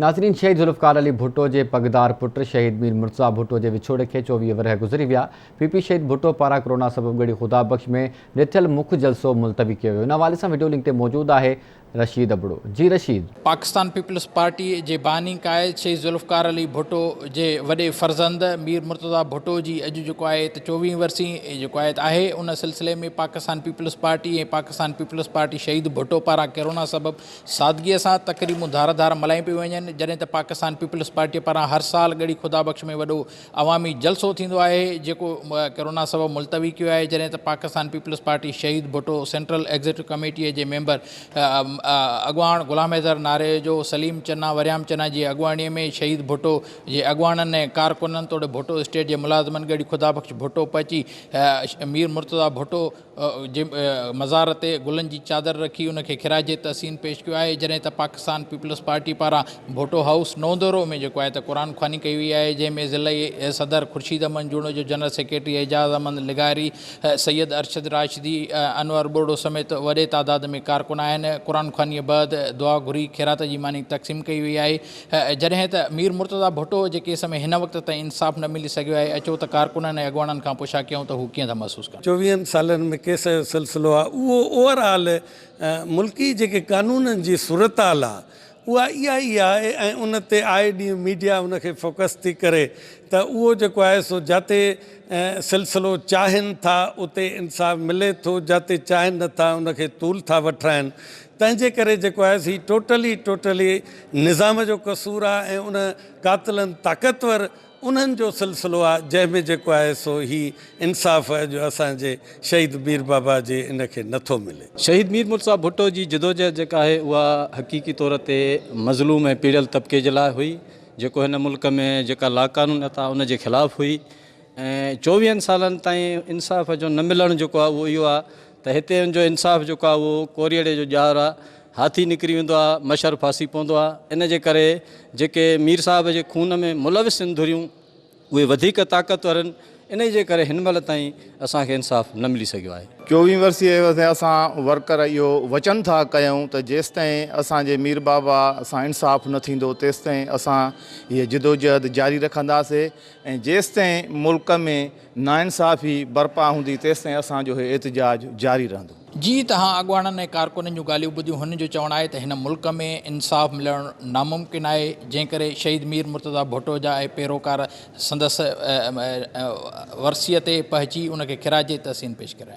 नाज़रीन, शहीद ज़ुल्फ़िकार अली भुट्टो के पगदार पुट शहीद मीर मुर्तज़ा भुट्टो के विछोड़े के 24 वरह गुज़री विया। पीपी शहीद भुट्टो पारा कोरोना सबब गड़ी खुदा बख्श में ॾिठल मुख्य जलसो मुलतवी किया वियो। इन हवाले से वीडियो लिंक ते मौजूद है रशीद अबड़ो। जी रशीद। पाकिस्तान पीपल्स पार्टी जे बानी कायद शहीद ज़ुल्फ़िकार अली भुट्टो जे वॾे फ़र्ज़ंद मीर मुर्तज़ा भुट्टो जी अॼु जेको आहे त 24वीं वरसी जेको आहे उन सिलसिले में पाकिस्तान पीपल्स पार्टी ऐं पाकिस्तान पीपल्स पार्टी शहीद भुट्टो पारां कोरोना सबब सादगीअ सां तक़रीबूं धार धार मल्हाई पियूं वञनि। जॾहिं त पाकिस्तान पीपल्स पार्टी पारां हर साल गड़ी खुदा बख्श में वॾो अवामी जलसो थींदो आहे जेको कोरोना सबब मुलतवी कयो आहे। जॾहिं त पाकिस्तान पीपल्स पार्टी शहीद भुट्टो सेंट्रल एग्जीक्यूटिव कमेटीअ जे मेंबर अॻवान गुलाम हैदर नारे जो सलीम चन्ना वरियाम चन्ना जी अॻवाणीअ में शहीद भुट्टो जे अॻवाननि ऐं कारकुननि तोड़े भुट्टो स्टेट जे मुलाज़िमनि गॾु खुदा बख्श भुट्टो पहुची मीर मुर्तज़ा भुट्टो जे मज़ार ते गुलनि जी चादर रखी उनखे खिराज तहसीन पेश कयो आहे। जॾहिं त पाकिस्तान पीपल्स पार्टी पारां भुट्टो हाउस नौंदोरो में जेको आहे त क़ुरान ख़्वानी कई वई आहे, जंहिंमें ज़िले सदर ख़ुर्शीद अहमद जूणो जो जनरल सेक्रेटरी एजाज़ अहमद लिगारी, सैयद अरशद राशिदी, अनवर बोड़ो समेत वॾे तादाद में कारकुन आहिनि। क़ुरान ख़्वानीअ बैदि दुआ घुरी खैरात जी मानी तक़सीम कई वई आहे। जॾहिं त मीर मुर्तज़ा भुट्टो जे केस में हिन वक़्त ताईं इंसाफ़ न मिली सघियो आहे। अचो त कारकुननि ऐं अॻवाननि खां पुछा कयूं त हू कीअं था महसूसु कनि। 24 सालनि में केस जो सिलसिलो आहे उहो ओवरऑल मुल्की जेके कानूननि जी सूरत हाल आहे उहा इहा ई आहे ऐं उन ते आए ॾींहुं मीडिया उनखे फोकस थी करे त उहो जेको आहे सो जिते सिलसिलो चाहिनि था उते इंसाफ़ मिले थो, जिते चाहिनि नथा उनखे तूल था वठाइनि। तंहिंजे करे जेको आहे सी टोटली निज़ाम जो कसूर आहे ऐं उन कातिलनि ताक़तवर उन्हनि जो सिलसिलो आहे जंहिंमें जेको आहे सो ही इंसाफ़ जो असांजे शहीद मीर बाबा जे इनखे नथो मिले। शहीद मीर मुर्तज़ा भुट्टो जी जदोजहद जेका आहे उहा हक़ीक़ी तौर ते मज़लूम ऐं पीड़ियल तबिके जे लाइ हुई, जेको हिन मुल्क में जेका लाक़ानून था उन जे ख़िलाफ़ु हुई। ऐं 24 सालनि ताईं इंसाफ़ जो न मिलणु जेको आहे उहो इहो आहे त हिते जो इंसाफ़ जेको आहे उहो कोरीअड़े जो ॼार आहे, हाथी निकिरी वेंदो आहे, मशर फासी पवंदो आहे। इन जे करे जेके मीर साहब जे खून में मुलविस इंदुरियूं उहे वधीक ताक़तवर आहिनि। इन जे करे हिन महिल ताईं असांखे इंसाफ़ न मिली सघियो आहे। 24 वर्षीय असां वर्कर इहो वचन था कयूं त जेसि ताईं असांजे मीर बाबा असां इंसाफ़ न थींदो तेसि ताईं असां हीअ जदोजहद जारी रखंदासीं ऐं जेसि ताईं मुल्क में नाइंसाफ़ी बर्पा हूंदी तेसि ताईं असांजो हीअ एहतजाज जारी रहंदो। जी तव्हां अॻवाननि ऐं कारकुननि जूं ॻाल्हियूं ॿुधियूं। हुन जो चवणु आहे त हिन मुल्क में इंसाफ़ मिलणु नामुमकिन आहे, जंहिं करे शहीद मीर मुर्तज़ा भुट्टो जा ऐं पैरोकार संदसि वर्सीअ ते पहुची उनखे खिराज तहसीन पेश कराइनि।